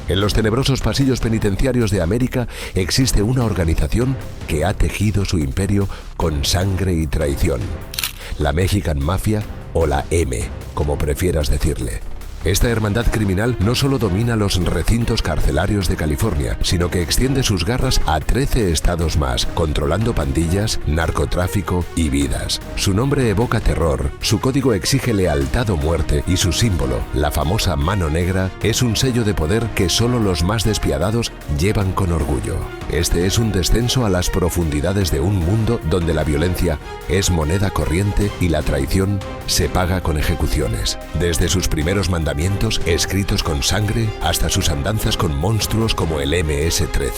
En los tenebrosos pasillos penitenciarios de América existe una organización que ha tejido su imperio con sangre y traición. La Mexican Mafia, o la M, como prefieras decirle. Esta hermandad criminal no solo domina los recintos carcelarios de California, sino que extiende sus garras a 13 estados más, controlando pandillas, narcotráfico y vidas. Su nombre evoca terror, su código exige lealtad o muerte y su símbolo, la famosa mano negra, es un sello de poder que solo los más despiadados llevan con orgullo. Este es un descenso a las profundidades de un mundo donde la violencia es moneda corriente y la traición se paga con ejecuciones. Desde sus primeros mandamientos escritos con sangre hasta sus andanzas con monstruos como el MS-13.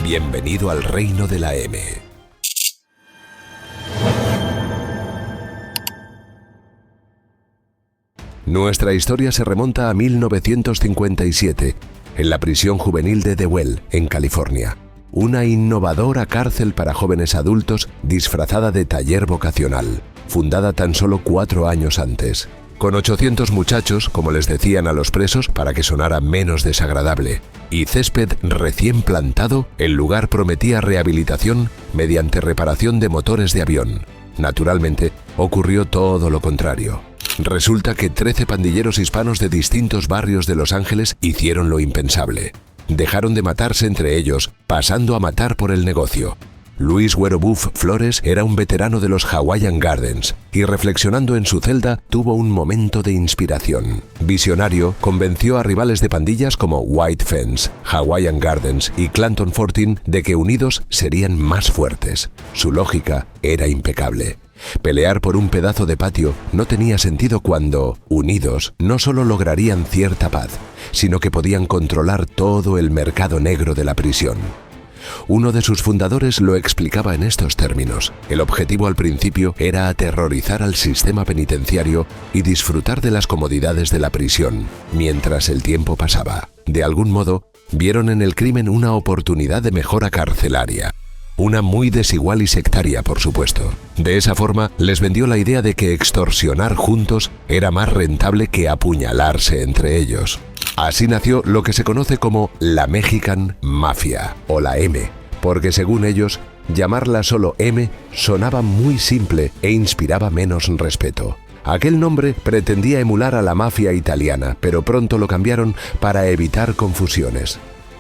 Bienvenido al reino de la M. Nuestra historia se remonta a 1957, en la prisión juvenil de Dewey, en California. Una innovadora cárcel para jóvenes adultos disfrazada de taller vocacional, fundada tan solo 4 años antes. Con 800 muchachos, como les decían a los presos para que sonara menos desagradable, y césped recién plantado, el lugar prometía rehabilitación mediante reparación de motores de avión. Naturalmente, ocurrió todo lo contrario. Resulta que 13 pandilleros hispanos de distintos barrios de Los Ángeles hicieron lo impensable. Dejaron de matarse entre ellos, pasando a matar por el negocio. Luis Güero Buff Flores era un veterano de los Hawaiian Gardens y reflexionando en su celda tuvo un momento de inspiración. Visionario, convenció a rivales de pandillas como White Fence, Hawaiian Gardens y Clanton 14 de que unidos serían más fuertes. Su lógica era impecable. Pelear por un pedazo de patio no tenía sentido cuando, unidos, no solo lograrían cierta paz, sino que podían controlar todo el mercado negro de la prisión. Uno de sus fundadores lo explicaba en estos términos. El objetivo al principio era aterrorizar al sistema penitenciario y disfrutar de las comodidades de la prisión, mientras el tiempo pasaba. De algún modo, vieron en el crimen una oportunidad de mejora carcelaria. Una muy desigual y sectaria, por supuesto. De esa forma, les vendió la idea de que extorsionar juntos era más rentable que apuñalarse entre ellos. Así nació lo que se conoce como la Mexican Mafia, o la M, porque según ellos, llamarla solo M sonaba muy simple e inspiraba menos respeto. Aquel nombre pretendía emular a la mafia italiana, pero pronto lo cambiaron para evitar confusiones.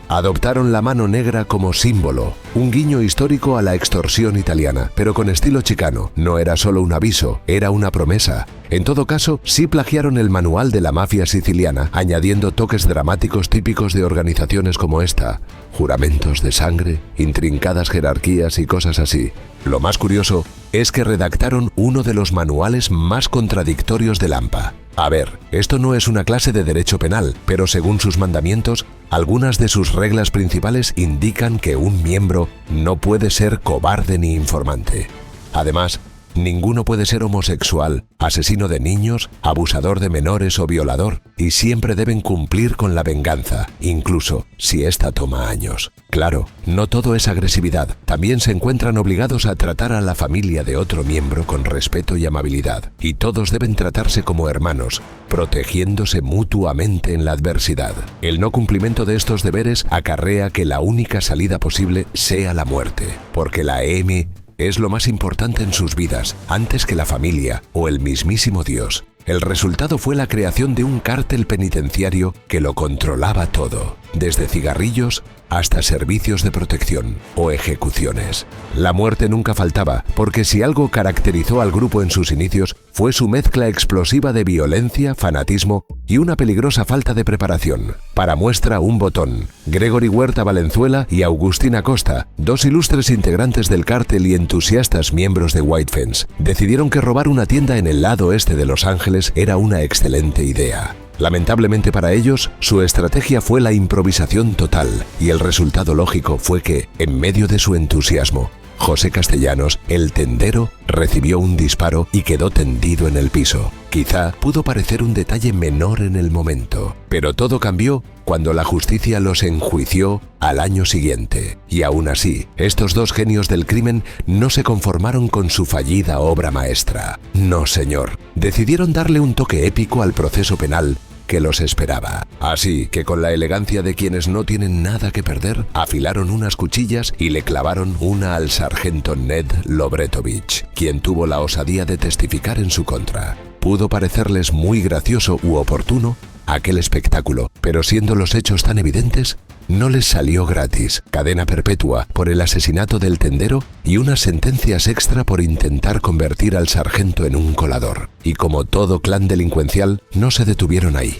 Adoptaron la mano negra como símbolo, un guiño histórico a la extorsión italiana, pero con estilo chicano. No era solo un aviso, era una promesa. En todo caso, sí plagiaron el manual de la mafia siciliana, añadiendo toques dramáticos típicos de organizaciones como esta. Juramentos de sangre, intrincadas jerarquías y cosas así. Lo más curioso es que redactaron uno de los manuales más contradictorios del AMPA. A ver, esto no es una clase de derecho penal, pero según sus mandamientos, algunas de sus reglas principales indican que un miembro no puede ser cobarde ni informante. Además, ninguno puede ser homosexual, asesino de niños, abusador de menores o violador, y siempre deben cumplir con la venganza, incluso si esta toma años. Claro, no todo es agresividad, también se encuentran obligados a tratar a la familia de otro miembro con respeto y amabilidad, y todos deben tratarse como hermanos, protegiéndose mutuamente en la adversidad. El no cumplimiento de estos deberes acarrea que la única salida posible sea la muerte, porque la M es lo más importante en sus vidas, antes que la familia o el mismísimo Dios. El resultado fue la creación de un cártel penitenciario que lo controlaba todo, desde cigarrillos hasta servicios de protección o ejecuciones. La muerte nunca faltaba, porque si algo caracterizó al grupo en sus inicios fue su mezcla explosiva de violencia, fanatismo y una peligrosa falta de preparación. Para muestra, un botón. Gregory Huerta Valenzuela y Agustín Acosta, dos ilustres integrantes del cártel y entusiastas miembros de White Fence, decidieron que robar una tienda en el lado este de Los Ángeles era una excelente idea. Lamentablemente para ellos, su estrategia fue la improvisación total, y el resultado lógico fue que, en medio de su entusiasmo, José Castellanos, el tendero, recibió un disparo y quedó tendido en el piso. Quizá pudo parecer un detalle menor en el momento, pero todo cambió cuando la justicia los enjuició al año siguiente. Y aún así, estos dos genios del crimen no se conformaron con su fallida obra maestra. No, señor. Decidieron darle un toque épico al proceso penal que los esperaba. Así que con la elegancia de quienes no tienen nada que perder, afilaron unas cuchillas y le clavaron una al sargento Ned Lobretovich, quien tuvo la osadía de testificar en su contra. Pudo parecerles muy gracioso u oportuno aquel espectáculo, pero siendo los hechos tan evidentes, no les salió gratis. Cadena perpetua por el asesinato del tendero y unas sentencias extra por intentar convertir al sargento en un colador. Y como todo clan delincuencial, no se detuvieron ahí.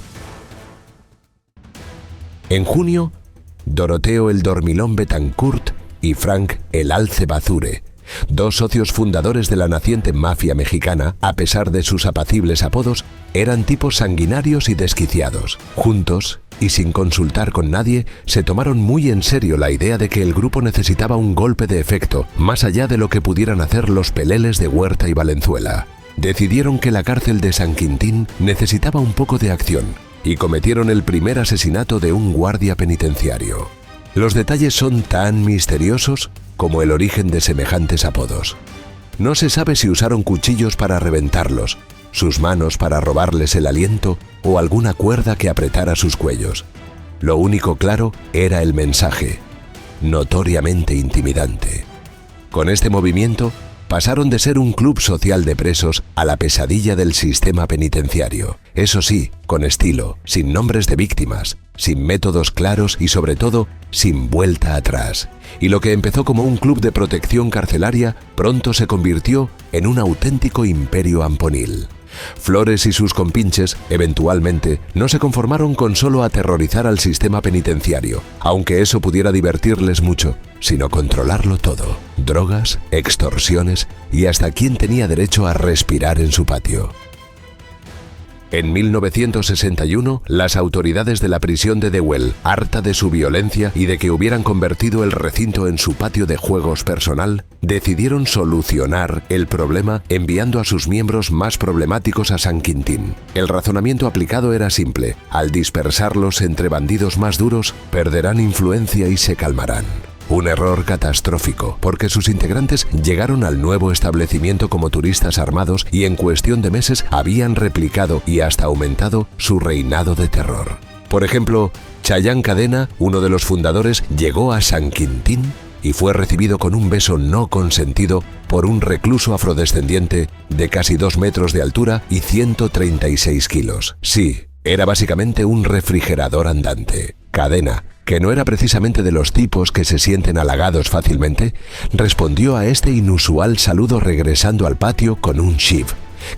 En junio, Doroteo el Dormilón Betancourt y Frank el Alce Bazure, dos socios fundadores de la naciente mafia mexicana, a pesar de sus apacibles apodos, eran tipos sanguinarios y desquiciados. Juntos, y sin consultar con nadie, se tomaron muy en serio la idea de que el grupo necesitaba un golpe de efecto, más allá de lo que pudieran hacer los peleles de Huerta y Valenzuela. Decidieron que la cárcel de San Quintín necesitaba un poco de acción, y cometieron el primer asesinato de un guardia penitenciario. Los detalles son tan misteriosos como el origen de semejantes apodos. No se sabe si usaron cuchillos para reventarlos, sus manos para robarles el aliento o alguna cuerda que apretara sus cuellos. Lo único claro era el mensaje, notoriamente intimidante. Con este movimiento, pasaron de ser un club social de presos a la pesadilla del sistema penitenciario. Eso sí, con estilo, sin nombres de víctimas, sin métodos claros y sobre todo, sin vuelta atrás. Y lo que empezó como un club de protección carcelaria, pronto se convirtió en un auténtico imperio amponil. Flores y sus compinches, eventualmente, no se conformaron con solo aterrorizar al sistema penitenciario, aunque eso pudiera divertirles mucho, sino controlarlo todo. Drogas, extorsiones y hasta quién tenía derecho a respirar en su patio. En 1961, las autoridades de la prisión de Deuel, harta de su violencia y de que hubieran convertido el recinto en su patio de juegos personal, decidieron solucionar el problema enviando a sus miembros más problemáticos a San Quintín. El razonamiento aplicado era simple: al dispersarlos entre bandidos más duros, perderán influencia y se calmarán. Un error catastrófico, porque sus integrantes llegaron al nuevo establecimiento como turistas armados y en cuestión de meses habían replicado y hasta aumentado su reinado de terror. Por ejemplo, Chayán Cadena, uno de los fundadores, llegó a San Quintín y fue recibido con un beso no consentido por un recluso afrodescendiente de casi 2 metros de altura y 136 kilos. Sí, era básicamente un refrigerador andante. Cadena, que no era precisamente de los tipos que se sienten halagados fácilmente, respondió a este inusual saludo regresando al patio con un shiv,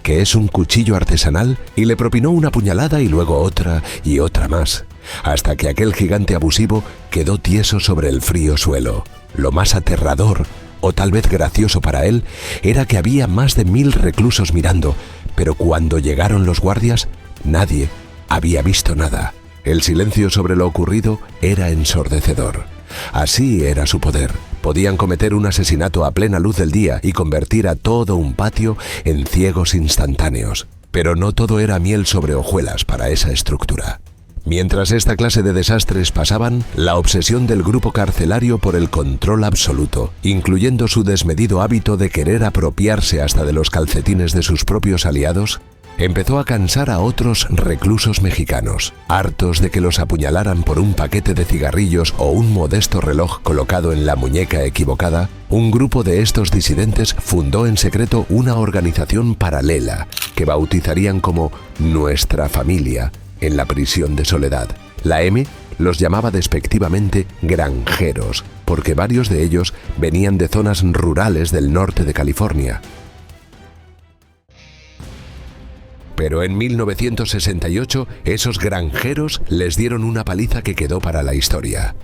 que es un cuchillo artesanal, y le propinó una puñalada y luego otra y otra más, hasta que aquel gigante abusivo quedó tieso sobre el frío suelo. Lo más aterrador, o tal vez gracioso para él, era que había más de 1000 reclusos mirando, pero cuando llegaron los guardias, nadie había visto nada. El silencio sobre lo ocurrido era ensordecedor. Así era su poder. Podían cometer un asesinato a plena luz del día y convertir a todo un patio en ciegos instantáneos. Pero no todo era miel sobre hojuelas para esa estructura. Mientras esta clase de desastres pasaban, la obsesión del grupo carcelario por el control absoluto, incluyendo su desmedido hábito de querer apropiarse hasta de los calcetines de sus propios aliados, empezó a cansar a otros reclusos mexicanos. Hartos de que los apuñalaran por un paquete de cigarrillos o un modesto reloj colocado en la muñeca equivocada, un grupo de estos disidentes fundó en secreto una organización paralela que bautizarían como Nuestra Familia en la prisión de Soledad. La M los llamaba despectivamente granjeros, porque varios de ellos venían de zonas rurales del norte de California. Pero en 1968, esos granjeros les dieron una paliza que quedó para la historia.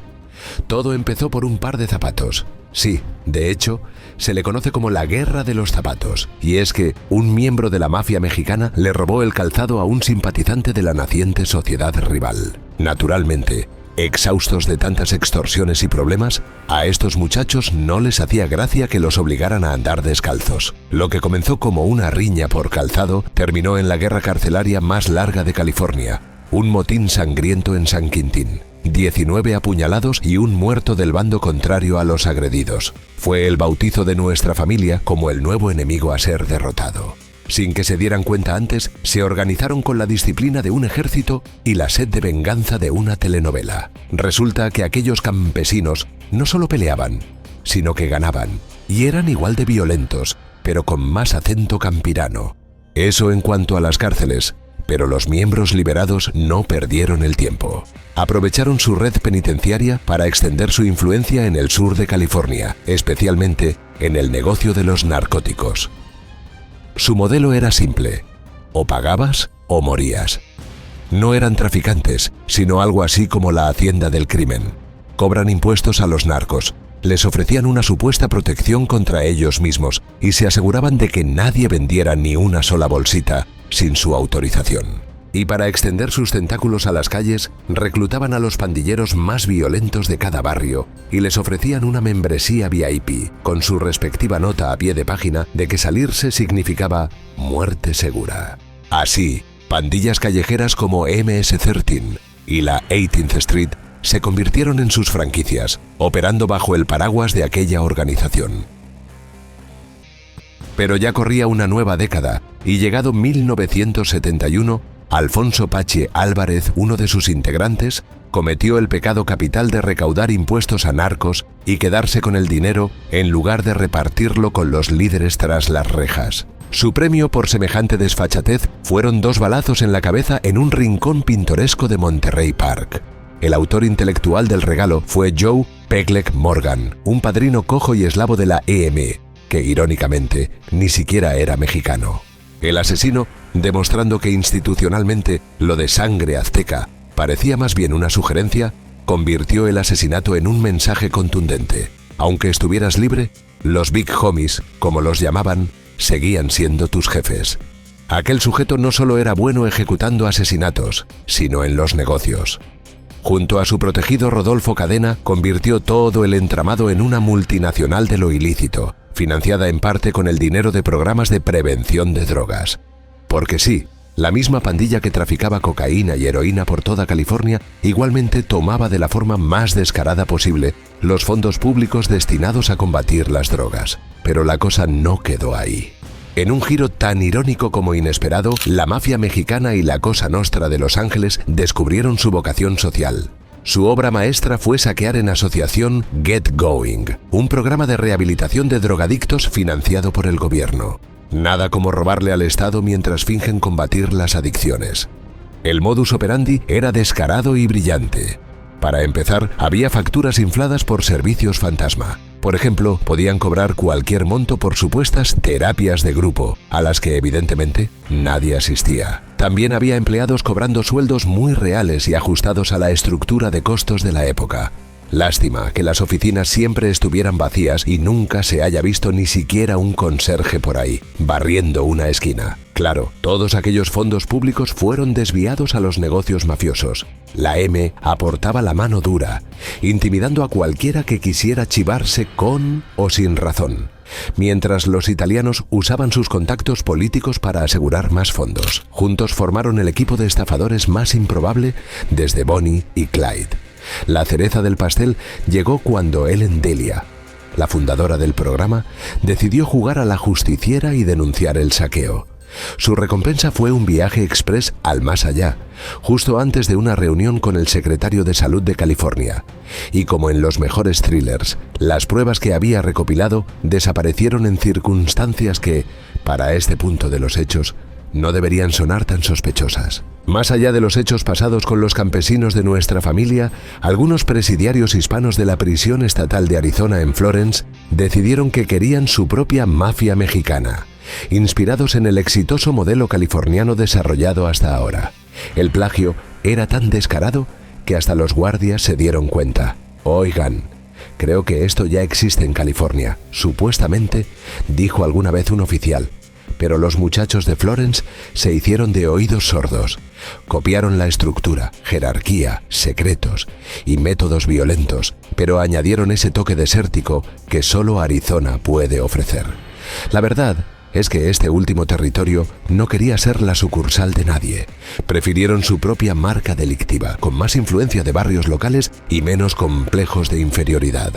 Todo empezó por un par de zapatos. Sí, de hecho, se le conoce como la Guerra de los Zapatos, y es que un miembro de la mafia mexicana le robó el calzado a un simpatizante de la naciente sociedad rival. Naturalmente, exhaustos de tantas extorsiones y problemas, a estos muchachos no les hacía gracia que los obligaran a andar descalzos. Lo que comenzó como una riña por calzado terminó en la guerra carcelaria más larga de California, un motín sangriento en San Quintín. 19 apuñalados y un muerto del bando contrario a los agredidos. Fue el bautizo de Nuestra Familia como el nuevo enemigo a ser derrotado. Sin que se dieran cuenta antes, se organizaron con la disciplina de un ejército y la sed de venganza de una telenovela. Resulta que aquellos campesinos no solo peleaban, sino que ganaban, y eran igual de violentos, pero con más acento campirano. Eso en cuanto a las cárceles, pero los miembros liberados no perdieron el tiempo. Aprovecharon su red penitenciaria para extender su influencia en el sur de California, especialmente en el negocio de los narcóticos. Su modelo era simple: o pagabas o morías. No eran traficantes, sino algo así como la hacienda del crimen. Cobran impuestos a los narcos, les ofrecían una supuesta protección contra ellos mismos y se aseguraban de que nadie vendiera ni una sola bolsita sin su autorización. Y para extender sus tentáculos a las calles, reclutaban a los pandilleros más violentos de cada barrio y les ofrecían una membresía VIP, con su respectiva nota a pie de página de que salirse significaba muerte segura. Así, pandillas callejeras como MS-13 y la 18th Street se convirtieron en sus franquicias, operando bajo el paraguas de aquella organización. Pero ya corría una nueva década y llegado 1971, Alfonso Pache Álvarez, uno de sus integrantes, cometió el pecado capital de recaudar impuestos a narcos y quedarse con el dinero en lugar de repartirlo con los líderes tras las rejas. Su premio por semejante desfachatez fueron 2 balazos en la cabeza en un rincón pintoresco de Monterey Park. El autor intelectual del regalo fue Joe Pegleg Morgan, un padrino cojo y eslavo de la EM, que irónicamente ni siquiera era mexicano. El asesino, demostrando que institucionalmente lo de sangre azteca parecía más bien una sugerencia, convirtió el asesinato en un mensaje contundente. Aunque estuvieras libre, los Big Homies, como los llamaban, seguían siendo tus jefes. Aquel sujeto no solo era bueno ejecutando asesinatos, sino en los negocios. Junto a su protegido Rodolfo Cadena, convirtió todo el entramado en una multinacional de lo ilícito, financiada en parte con el dinero de programas de prevención de drogas. Porque sí, la misma pandilla que traficaba cocaína y heroína por toda California igualmente tomaba de la forma más descarada posible los fondos públicos destinados a combatir las drogas. Pero la cosa no quedó ahí. En un giro tan irónico como inesperado, la mafia mexicana y la Cosa Nostra de Los Ángeles descubrieron su vocación social. Su obra maestra fue saquear en asociación Get Going, un programa de rehabilitación de drogadictos financiado por el gobierno. Nada como robarle al Estado mientras fingen combatir las adicciones. El modus operandi era descarado y brillante. Para empezar, había facturas infladas por servicios fantasma. Por ejemplo, podían cobrar cualquier monto por supuestas terapias de grupo, a las que evidentemente nadie asistía. También había empleados cobrando sueldos muy reales y ajustados a la estructura de costos de la época. Lástima que las oficinas siempre estuvieran vacías y nunca se haya visto ni siquiera un conserje por ahí, barriendo una esquina. Claro, todos aquellos fondos públicos fueron desviados a los negocios mafiosos. La M aportaba la mano dura, intimidando a cualquiera que quisiera chivarse con o sin razón, mientras los italianos usaban sus contactos políticos para asegurar más fondos. Juntos formaron el equipo de estafadores más improbable desde Bonnie y Clyde. La cereza del pastel llegó cuando Ellen Delia, la fundadora del programa, decidió jugar a la justiciera y denunciar el saqueo. Su recompensa fue un viaje express al más allá, justo antes de una reunión con el secretario de Salud de California. Y como en los mejores thrillers, las pruebas que había recopilado desaparecieron en circunstancias que, para este punto de los hechos, no deberían sonar tan sospechosas. Más allá de los hechos pasados con los campesinos de nuestra familia, algunos presidiarios hispanos de la prisión estatal de Arizona en Florence decidieron que querían su propia mafia mexicana, inspirados en el exitoso modelo californiano desarrollado hasta ahora. El plagio era tan descarado que hasta los guardias se dieron cuenta. Oigan, creo que esto ya existe en California, supuestamente, dijo alguna vez un oficial. Pero los muchachos de Florence se hicieron de oídos sordos. Copiaron la estructura, jerarquía, secretos y métodos violentos, pero añadieron ese toque desértico que solo Arizona puede ofrecer. La verdad es que este último territorio no quería ser la sucursal de nadie. Prefirieron su propia marca delictiva, con más influencia de barrios locales y menos complejos de inferioridad.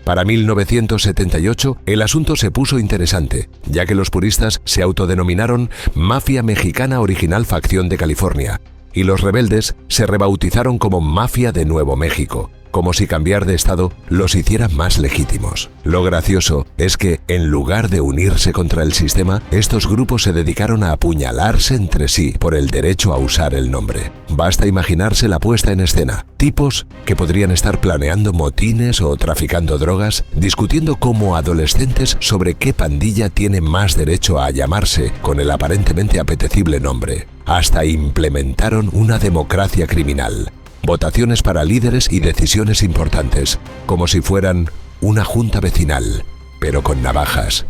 Para 1978, el asunto se puso interesante, ya que los puristas se autodenominaron Mafia Mexicana Original Facción de California, y los rebeldes se rebautizaron como Mafia de Nuevo México, como si cambiar de estado los hiciera más legítimos. Lo gracioso es que, en lugar de unirse contra el sistema, estos grupos se dedicaron a apuñalarse entre sí por el derecho a usar el nombre. Basta imaginarse la puesta en escena. Tipos que podrían estar planeando motines o traficando drogas, discutiendo como adolescentes sobre qué pandilla tiene más derecho a llamarse con el aparentemente apetecible nombre. Hasta implementaron una democracia criminal. Votaciones para líderes y decisiones importantes, como si fueran una junta vecinal, pero con navajas.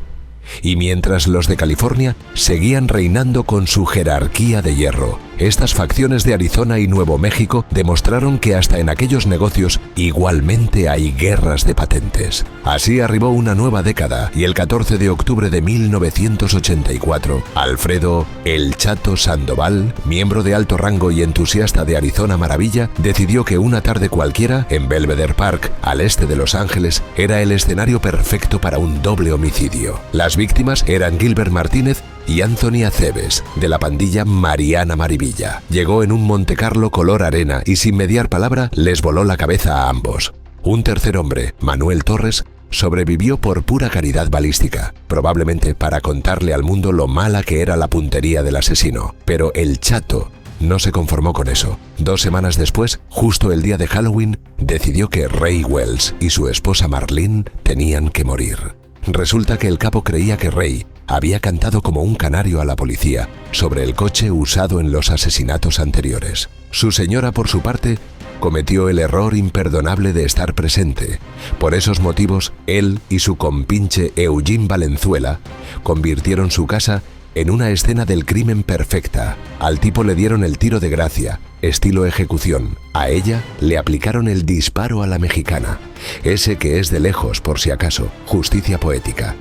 Y mientras los de California seguían reinando con su jerarquía de hierro, estas facciones de Arizona y Nuevo México demostraron que hasta en aquellos negocios igualmente hay guerras de patentes. Así arribó una nueva década y el 14 de octubre de 1984, Alfredo "El Chato" Sandoval, miembro de alto rango y entusiasta de Arizona Maravilla, decidió que una tarde cualquiera en Belvedere Park, al este de Los Ángeles, era el escenario perfecto para un doble homicidio. Las víctimas eran Gilbert Martínez y Anthony Aceves, de la pandilla Mariana Marivilla. Llegó en un Montecarlo color arena y sin mediar palabra les voló la cabeza a ambos. Un tercer hombre, Manuel Torres, sobrevivió por pura caridad balística, probablemente para contarle al mundo lo mala que era la puntería del asesino. Pero el Chato no se conformó con eso. 2 semanas después, justo el día de Halloween, decidió que Ray Wells y su esposa Marlene tenían que morir. Resulta que el capo creía que Ray había cantado como un canario a la policía sobre el coche usado en los asesinatos anteriores. Su señora, por su parte, cometió el error imperdonable de estar presente. Por esos motivos, él y su compinche Eugene Valenzuela convirtieron su casa en una escena del crimen perfecta. Al tipo le dieron el tiro de gracia, estilo ejecución. A ella le aplicaron el disparo a la mexicana, ese que es de lejos por si acaso, justicia poética.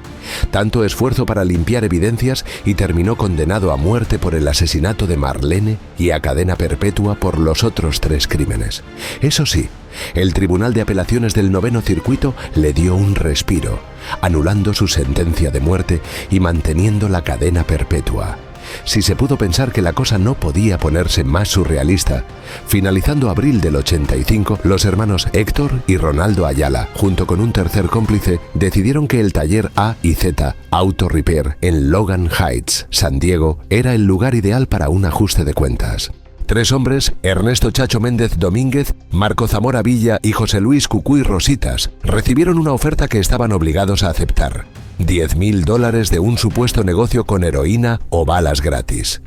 Tanto esfuerzo para limpiar evidencias y terminó condenado a muerte por el asesinato de Marlene y a cadena perpetua por los otros 3 crímenes. Eso sí, el Tribunal de Apelaciones del 9º Circuito le dio un respiro, anulando su sentencia de muerte y manteniendo la cadena perpetua. Si se pudo pensar que la cosa no podía ponerse más surrealista, finalizando abril del 85, los hermanos Héctor y Ronaldo Ayala, junto con un tercer cómplice, decidieron que el taller A y Z Auto Repair en Logan Heights, San Diego, era el lugar ideal para un ajuste de cuentas. 3 hombres, Ernesto Chacho Méndez Domínguez, Marco Zamora Villa y José Luis Cucuy Rositas, recibieron una oferta que estaban obligados a aceptar: $10,000 de un supuesto negocio con heroína o balas gratis.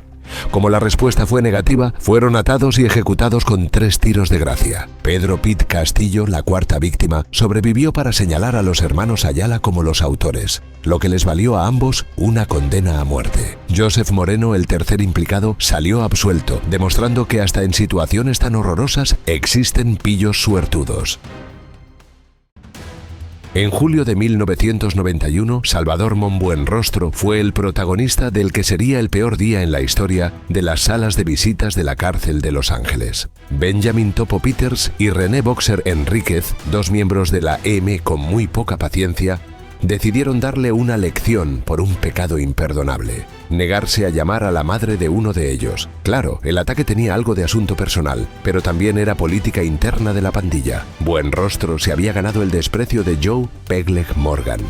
Como la respuesta fue negativa, fueron atados y ejecutados con 3 tiros de gracia. Pedro Pitt Castillo, la cuarta víctima, sobrevivió para señalar a los hermanos Ayala como los autores, lo que les valió a ambos una condena a muerte. Joseph Moreno, el tercer implicado, salió absuelto, demostrando que hasta en situaciones tan horrorosas existen pillos suertudos. En julio de 1991, Salvador Monbuenrostro fue el protagonista del que sería el peor día en la historia de las salas de visitas de la cárcel de Los Ángeles. Benjamin Topo Peters y René Boxer Enríquez, 2 miembros de la M con muy poca paciencia, decidieron darle una lección por un pecado imperdonable: negarse a llamar a la madre de uno de ellos. Claro, el ataque tenía algo de asunto personal, pero también era política interna de la pandilla. Buenrostro se había ganado el desprecio de Joe Pegleg Morgan,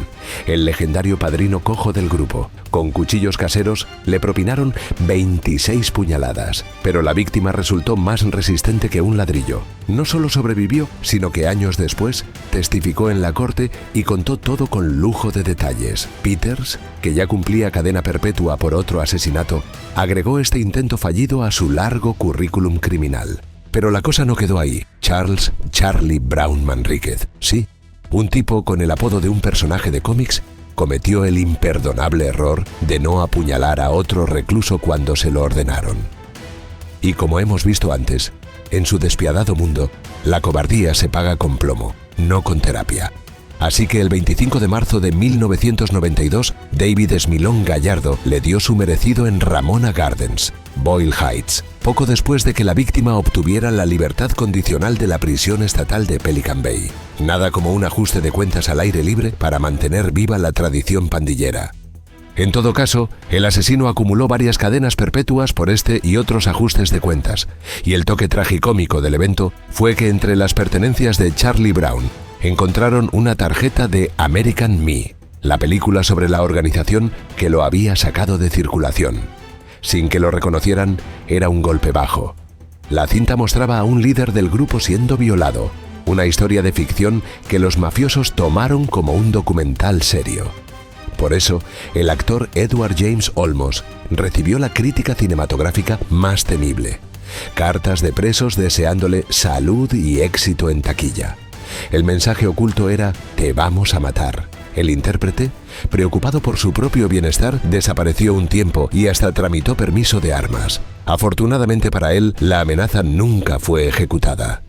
el legendario padrino cojo del grupo. Con cuchillos caseros le propinaron 26 puñaladas, pero la víctima resultó más resistente que un ladrillo. No solo sobrevivió, sino que años después testificó en la corte y contó todo con lujo de detalles. Peters, que ya cumplía cadena perpetua por otro asesinato, agregó este intento fallido a su largo currículum criminal. Pero la cosa no quedó ahí. Charles Charlie Brown Manríquez, sí, un tipo con el apodo de un personaje de cómics, cometió el imperdonable error de no apuñalar a otro recluso cuando se lo ordenaron. Y como hemos visto antes, en su despiadado mundo, la cobardía se paga con plomo, no con terapia. Así que el 25 de marzo de 1992, David Smilón Gallardo le dio su merecido en Ramona Gardens. Boyle Heights, poco después de que la víctima obtuviera la libertad condicional de la prisión estatal de Pelican Bay. Nada como un ajuste de cuentas al aire libre para mantener viva la tradición pandillera. En todo caso, el asesino acumuló varias cadenas perpetuas por este y otros ajustes de cuentas, y el toque tragicómico del evento fue que entre las pertenencias de Charlie Brown encontraron una tarjeta de American Me, la película sobre la organización que lo había sacado de circulación. Sin que lo reconocieran, era un golpe bajo. La cinta mostraba a un líder del grupo siendo violado, una historia de ficción que los mafiosos tomaron como un documental serio. Por eso, el actor Edward James Olmos recibió la crítica cinematográfica más temible. Cartas de presos deseándole salud y éxito en taquilla. El mensaje oculto era: "Te vamos a matar". El intérprete, preocupado por su propio bienestar, desapareció un tiempo y hasta tramitó permiso de armas. Afortunadamente para él, la amenaza nunca fue ejecutada.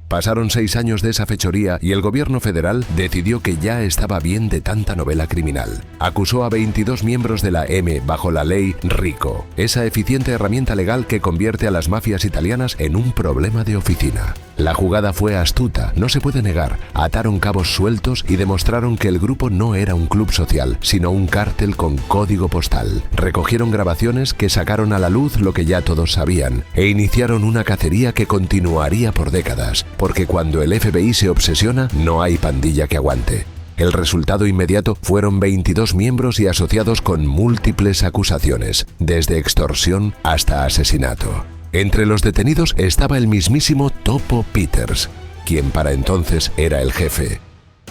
Pasaron 6 años de esa fechoría y el gobierno federal decidió que ya estaba bien de tanta novela criminal. Acusó a 22 miembros de la M bajo la ley RICO, esa eficiente herramienta legal que convierte a las mafias italianas en un problema de oficina. La jugada fue astuta, no se puede negar. Ataron cabos sueltos y demostraron que el grupo no era un club social, sino un cártel con código postal. Recogieron grabaciones que sacaron a la luz lo que ya todos sabían e iniciaron una cacería que continuaría por décadas. Porque cuando el FBI se obsesiona, no hay pandilla que aguante. El resultado inmediato fueron 22 miembros y asociados con múltiples acusaciones, desde extorsión hasta asesinato. Entre los detenidos estaba el mismísimo Topo Peters, quien para entonces era el jefe.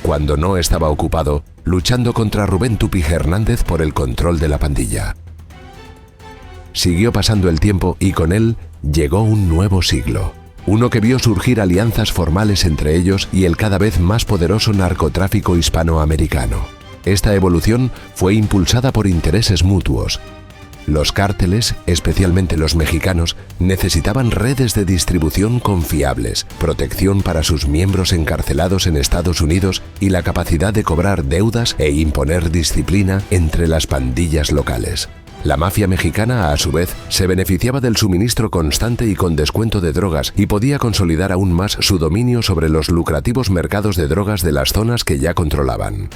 Cuando no estaba ocupado, luchando contra Rubén Tupi Hernández por el control de la pandilla. Siguió pasando el tiempo y con él llegó un nuevo siglo. Uno que vio surgir alianzas formales entre ellos y el cada vez más poderoso narcotráfico hispanoamericano. Esta evolución fue impulsada por intereses mutuos. Los cárteles, especialmente los mexicanos, necesitaban redes de distribución confiables, protección para sus miembros encarcelados en Estados Unidos y la capacidad de cobrar deudas e imponer disciplina entre las pandillas locales. La mafia mexicana, a su vez, se beneficiaba del suministro constante y con descuento de drogas y podía consolidar aún más su dominio sobre los lucrativos mercados de drogas de las zonas que ya controlaban.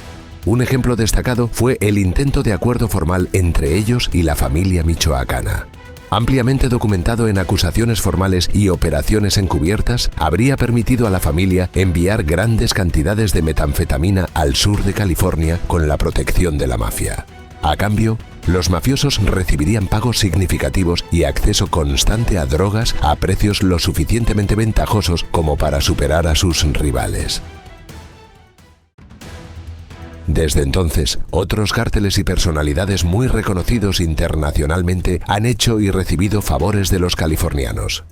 Un ejemplo destacado fue el intento de acuerdo formal entre ellos y la familia michoacana. Ampliamente documentado en acusaciones formales y operaciones encubiertas, habría permitido a la familia enviar grandes cantidades de metanfetamina al sur de California con la protección de la mafia. A cambio, los mafiosos recibirían pagos significativos y acceso constante a drogas a precios lo suficientemente ventajosos como para superar a sus rivales. Desde entonces, otros cárteles y personalidades muy reconocidos internacionalmente han hecho y recibido favores de los californianos.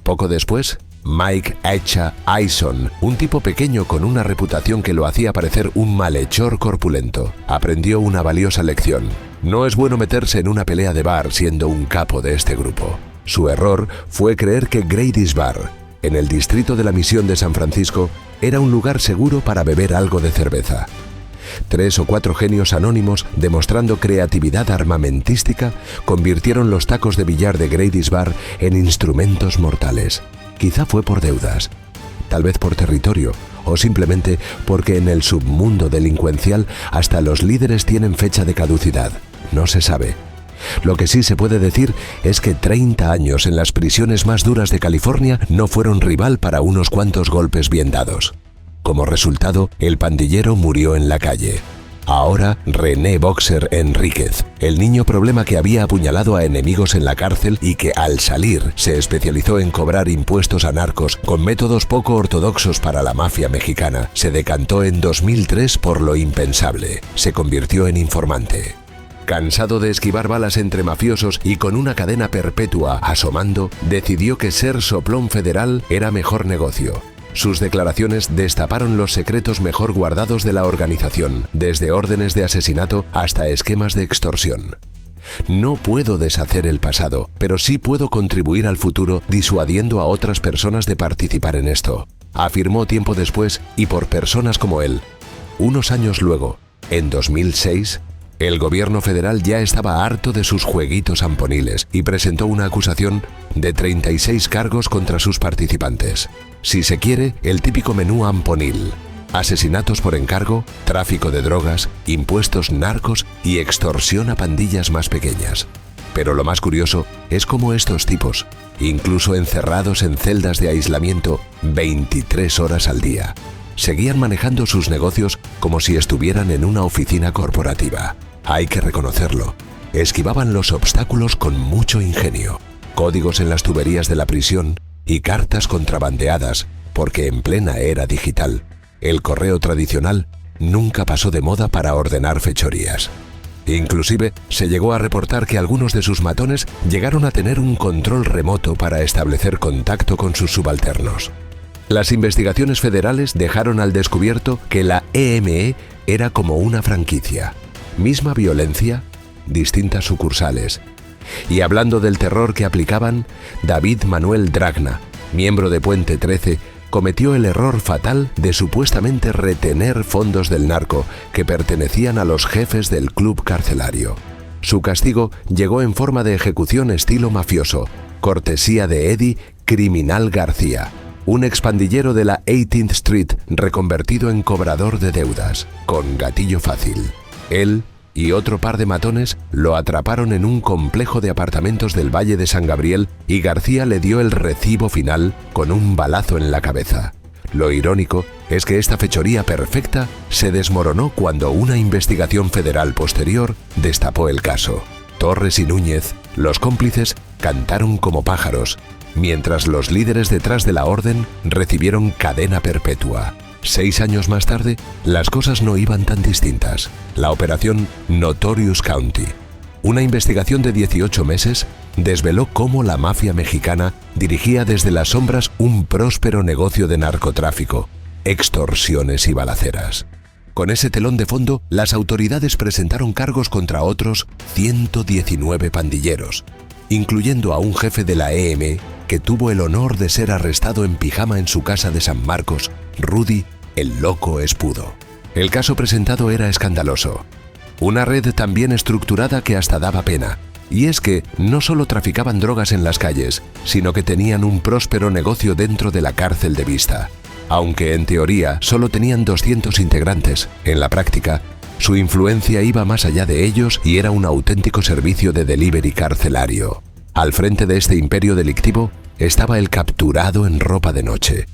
Poco después, Mike Echa Aison, un tipo pequeño con una reputación que lo hacía parecer un malhechor corpulento, aprendió una valiosa lección. No es bueno meterse en una pelea de bar siendo un capo de este grupo. Su error fue creer que Grady's Bar, en el distrito de la Misión de San Francisco, era un lugar seguro para beber algo de cerveza. 3 o 4 genios anónimos, demostrando creatividad armamentística, convirtieron los tacos de billar de Grady's Bar en instrumentos mortales. Quizá fue por deudas, tal vez por territorio, o simplemente porque en el submundo delincuencial hasta los líderes tienen fecha de caducidad. No se sabe. Lo que sí se puede decir es que 30 años en las prisiones más duras de California no fueron rival para unos cuantos golpes bien dados. Como resultado, el pandillero murió en la calle. Ahora, René Boxer Enríquez, el niño problema que había apuñalado a enemigos en la cárcel y que al salir se especializó en cobrar impuestos a narcos con métodos poco ortodoxos para la mafia mexicana, se decantó en 2003 por lo impensable. Se convirtió en informante. Cansado de esquivar balas entre mafiosos y con una cadena perpetua asomando, decidió que ser soplón federal era mejor negocio. Sus declaraciones destaparon los secretos mejor guardados de la organización, desde órdenes de asesinato hasta esquemas de extorsión. No puedo deshacer el pasado, pero sí puedo contribuir al futuro disuadiendo a otras personas de participar en esto, afirmó tiempo después y por personas como él. Unos años luego, en 2006, El gobierno federal ya estaba harto de sus jueguitos amponiles y presentó una acusación de 36 cargos contra sus participantes. Si se quiere, el típico menú amponil: asesinatos por encargo, tráfico de drogas, impuestos narcos y extorsión a pandillas más pequeñas. Pero lo más curioso es cómo estos tipos, incluso encerrados en celdas de aislamiento 23 horas al día, seguían manejando sus negocios como si estuvieran en una oficina corporativa. Hay que reconocerlo, esquivaban los obstáculos con mucho ingenio. Códigos en las tuberías de la prisión y cartas contrabandeadas, porque en plena era digital, el correo tradicional nunca pasó de moda para ordenar fechorías. Inclusive se llegó a reportar que algunos de sus matones llegaron a tener un control remoto para establecer contacto con sus subalternos. Las investigaciones federales dejaron al descubierto que la EME era como una franquicia. Misma violencia, distintas sucursales. Y hablando del terror que aplicaban, David Manuel Dragna, miembro de Puente 13, cometió el error fatal de supuestamente retener fondos del narco que pertenecían a los jefes del club carcelario. Su castigo llegó en forma de ejecución estilo mafioso, cortesía de Eddie Criminal García, un expandillero de la 18th Street reconvertido en cobrador de deudas, con gatillo fácil. Él y otro par de matones lo atraparon en un complejo de apartamentos del Valle de San Gabriel y García le dio el recibo final con un balazo en la cabeza. Lo irónico es que esta fechoría perfecta se desmoronó cuando una investigación federal posterior destapó el caso. Torres y Núñez, los cómplices, cantaron como pájaros, mientras los líderes detrás de la orden recibieron cadena perpetua. 6 años más tarde, las cosas no iban tan distintas. La operación Notorious County, una investigación de 18 meses, desveló cómo la mafia mexicana dirigía desde las sombras un próspero negocio de narcotráfico, extorsiones y balaceras. Con ese telón de fondo, las autoridades presentaron cargos contra otros 119 pandilleros, incluyendo a un jefe de la EM que tuvo el honor de ser arrestado en pijama en su casa de San Marcos, Rudy el Loco Espudo. El caso presentado era escandaloso. Una red tan bien estructurada que hasta daba pena. Y es que no solo traficaban drogas en las calles, sino que tenían un próspero negocio dentro de la cárcel de Vista. Aunque en teoría solo tenían 200 integrantes, en la práctica, su influencia iba más allá de ellos y era un auténtico servicio de delivery carcelario. Al frente de este imperio delictivo estaba el capturado en ropa de noche.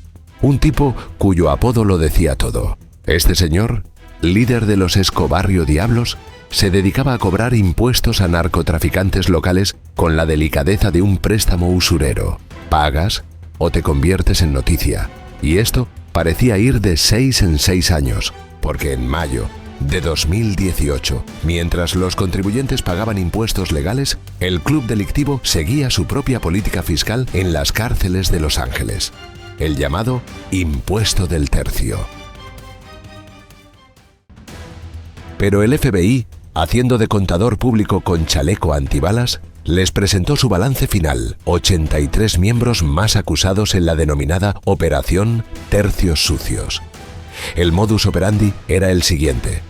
Un tipo cuyo apodo lo decía todo. Este señor, líder de los Escobarrio Diablos, se dedicaba a cobrar impuestos a narcotraficantes locales con la delicadeza de un préstamo usurero. Pagas o te conviertes en noticia. Y esto parecía ir de 6 en 6 años, porque en mayo de 2018, mientras los contribuyentes pagaban impuestos legales, el club delictivo seguía su propia política fiscal en las cárceles de Los Ángeles. El llamado impuesto del tercio. Pero el FBI, haciendo de contador público con chaleco antibalas, les presentó su balance final: 83 miembros más acusados en la denominada Operación Tercios Sucios. El modus operandi era el siguiente: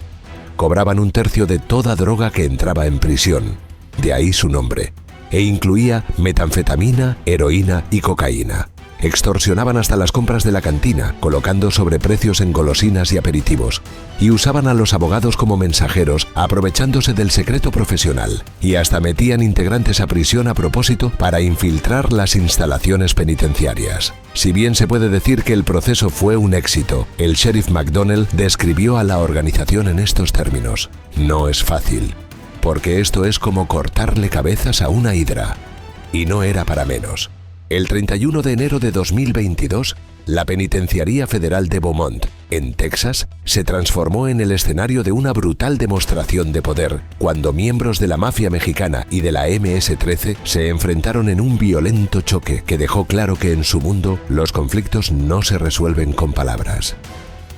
cobraban un tercio de toda droga que entraba en prisión, de ahí su nombre, e incluía metanfetamina, heroína y cocaína. Extorsionaban hasta las compras de la cantina, colocando sobreprecios en golosinas y aperitivos, y usaban a los abogados como mensajeros, aprovechándose del secreto profesional, y hasta metían integrantes a prisión a propósito para infiltrar las instalaciones penitenciarias. Si bien se puede decir que el proceso fue un éxito, el sheriff McDonnell describió a la organización en estos términos: no es fácil, porque esto es como cortarle cabezas a una hidra. Y no era para menos. El 31 de enero de 2022, la Penitenciaría Federal de Beaumont, en Texas, se transformó en el escenario de una brutal demostración de poder, cuando miembros de la mafia mexicana y de la MS-13 se enfrentaron en un violento choque que dejó claro que en su mundo los conflictos no se resuelven con palabras.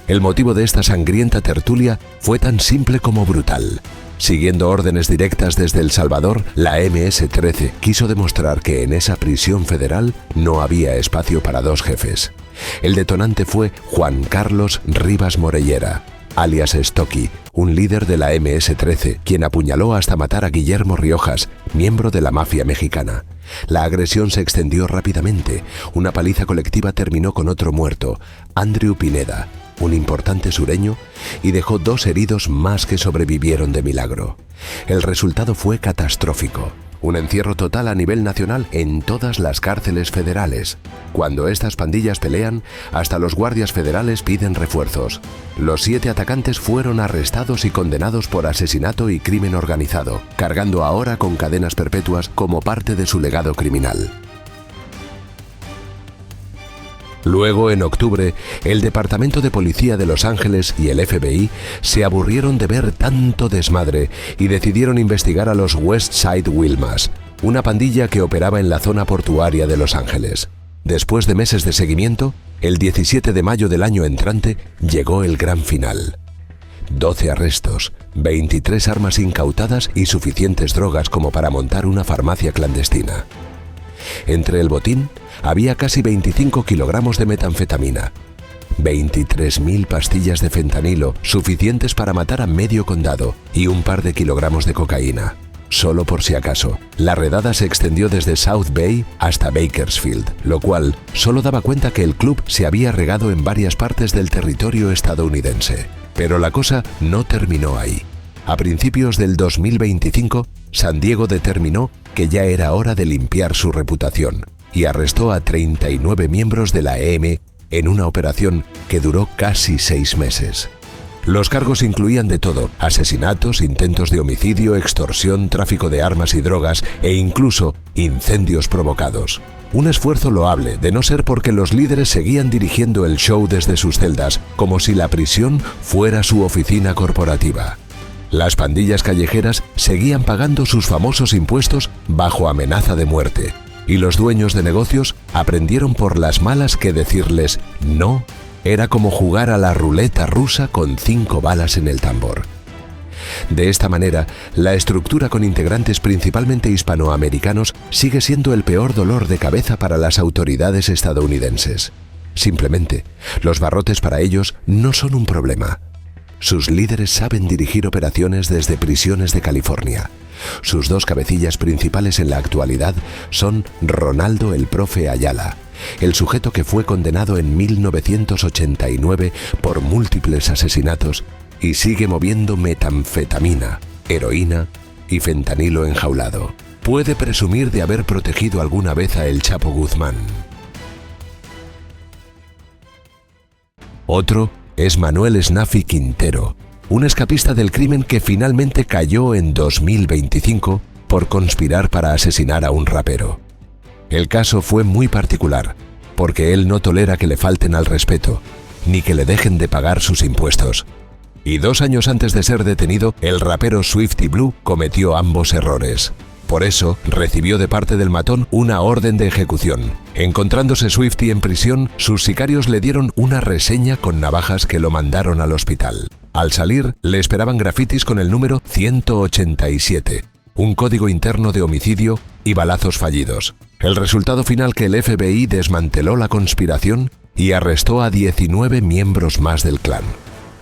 El motivo de esta sangrienta tertulia fue tan simple como brutal. Siguiendo órdenes directas desde El Salvador, la MS-13 quiso demostrar que en esa prisión federal no había espacio para dos jefes. El detonante fue Juan Carlos Rivas Morellera, alias Stocky, un líder de la MS-13, quien apuñaló hasta matar a Guillermo Riojas, miembro de la mafia mexicana. La agresión se extendió rápidamente. Una paliza colectiva terminó con otro muerto, Andrew Pineda, un importante sureño, y dejó 2 heridos más que sobrevivieron de milagro. El resultado fue catastrófico. Un encierro total a nivel nacional en todas las cárceles federales. Cuando estas pandillas pelean, hasta los guardias federales piden refuerzos. Los 7 atacantes fueron arrestados y condenados por asesinato y crimen organizado, cargando ahora con cadenas perpetuas como parte de su legado criminal. Luego, en octubre, el Departamento de Policía de Los Ángeles y el FBI se aburrieron de ver tanto desmadre y decidieron investigar a los West Side Wilmas, una pandilla que operaba en la zona portuaria de Los Ángeles. Después de meses de seguimiento, el 17 de mayo del año entrante llegó el gran final. 12 arrestos, 23 armas incautadas y suficientes drogas como para montar una farmacia clandestina. Entre el botín había casi 25 kilogramos de metanfetamina, 23.000 pastillas de fentanilo, suficientes para matar a medio condado, y un par de kilogramos de cocaína. Solo por si acaso, la redada se extendió desde South Bay hasta Bakersfield, lo cual solo daba cuenta que el club se había regado en varias partes del territorio estadounidense. Pero la cosa no terminó ahí. A principios del 2025, San Diego determinó que ya era hora de limpiar su reputación y arrestó a 39 miembros de la EM en una operación que duró casi 6 meses. Los cargos incluían de todo: asesinatos, intentos de homicidio, extorsión, tráfico de armas y drogas e incluso incendios provocados. Un esfuerzo loable, de no ser porque los líderes seguían dirigiendo el show desde sus celdas, como si la prisión fuera su oficina corporativa. Las pandillas callejeras seguían pagando sus famosos impuestos bajo amenaza de muerte, y los dueños de negocios aprendieron por las malas que decirles no era como jugar a la ruleta rusa con 5 balas en el tambor. De esta manera, la estructura con integrantes principalmente hispanoamericanos sigue siendo el peor dolor de cabeza para las autoridades estadounidenses. Simplemente, los barrotes para ellos no son un problema. Sus líderes saben dirigir operaciones desde prisiones de California. Sus 2 cabecillas principales en la actualidad son Ronaldo el Profe Ayala, el sujeto que fue condenado en 1989 por múltiples asesinatos y sigue moviendo metanfetamina, heroína y fentanilo enjaulado. Puede presumir de haber protegido alguna vez a El Chapo Guzmán. Otro es Manuel Snafi Quintero, un escapista del crimen que finalmente cayó en 2025 por conspirar para asesinar a un rapero. El caso fue muy particular, porque él no tolera que le falten al respeto, ni que le dejen de pagar sus impuestos. Y 2 años antes de ser detenido, el rapero Swifty Blue cometió ambos errores. Por eso, recibió de parte del matón una orden de ejecución. Encontrándose Swifty en prisión, sus sicarios le dieron una reseña con navajas que lo mandaron al hospital. Al salir, le esperaban grafitis con el número 187, un código interno de homicidio y balazos fallidos. El resultado final: que el FBI desmanteló la conspiración y arrestó a 19 miembros más del clan.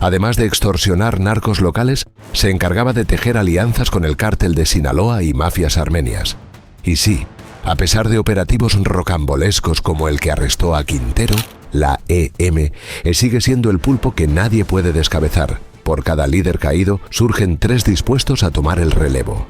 Además de extorsionar narcos locales, se encargaba de tejer alianzas con el cártel de Sinaloa y mafias armenias. Y sí, a pesar de operativos rocambolescos como el que arrestó a Quintero, la EM sigue siendo el pulpo que nadie puede descabezar. Por cada líder caído, surgen 3 dispuestos a tomar el relevo.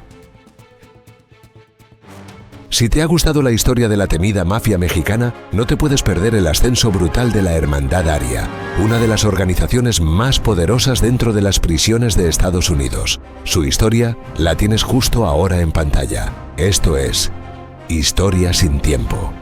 Si te ha gustado la historia de la temida mafia mexicana, no te puedes perder el ascenso brutal de la Hermandad Aria, una de las organizaciones más poderosas dentro de las prisiones de Estados Unidos. Su historia la tienes justo ahora en pantalla. Esto es Historia sin Tiempo.